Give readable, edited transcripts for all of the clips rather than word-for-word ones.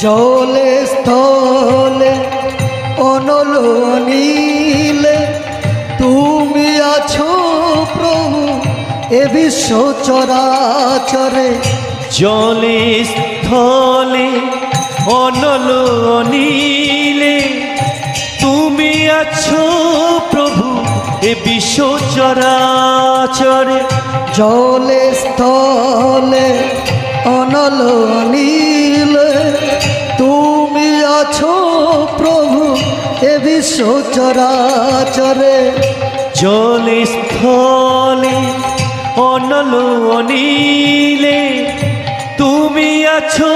জলে স্থলে অনল নীলে তুমি আছো প্রভু এ বিশ্ব চরাচরে। জলে স্থলে অনল নীলে তুমি আছো প্রভু এ বিশ্ব চরাচরে। জলে স্থলে অনল নীলে তুমি আছো প্রভু এ বিশ্ব চরাচরে। জলে স্থলে অনল নীলে তুমি আছো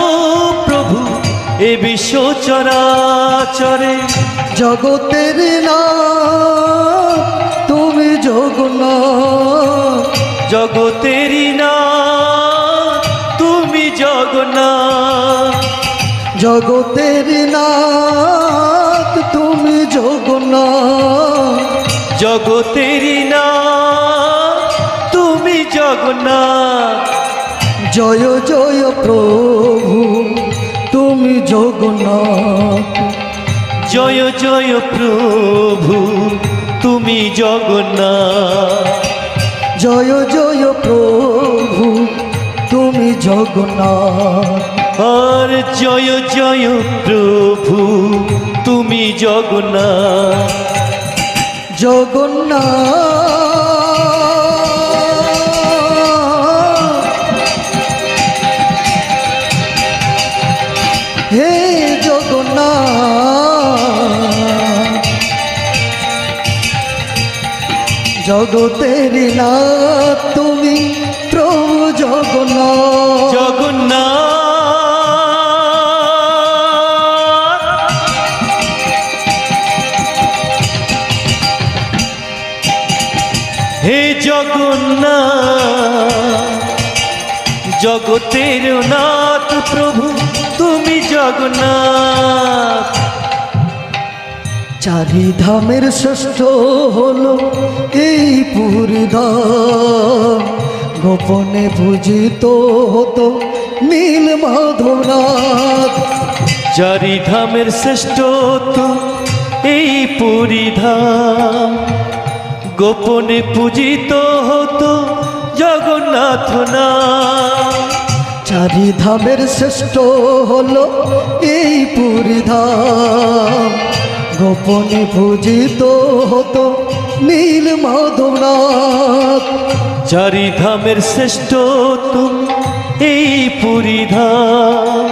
প্রভু এ বিশ্ব চরাচরে। জগতের নাথ তুমি জগন্নাথ, জগতেরই নাথ তুমি জগন্নাথ। জগতের নাথ তুমি জগন্নাথ, জগতেরই নাথ তুমি জগন্নাথ। জয় জয় প্রভু তুমি জগন্নাথ। জয় জয় প্রভু তুমি জগন্নাথ। জয় জয় প্রভু তুমি জগন্নাথ। আর জয় জয় প্রভু তুমি জগন্নাথ। জগন্নাথ হে জগন্নাথ, জগতের নাথ তুমি প্রভু জগন্নাথ। জগন্নাথ হে জগন্নাথ, জগতের নাথ প্রভু তুমি জগন্নাথ। চারি ধামের শ্রেষ্ঠ হলো এই পুরী ধাম, গোপনে পূজিত হতো নীল মাধবনাথ। চারি ধামের শ্রেষ্ঠ তো এই পুরী ধাম, গোপনে পূজিত হতো জগন্নাথ নাম। চারি ধামের শ্রেষ্ঠ হলো এই পুরী ধাম, গোপনে পূজিত হতো নীল মাধবনাথ। চারি ধামের শ্রেষ্ঠ তো এই পুরী ধাম।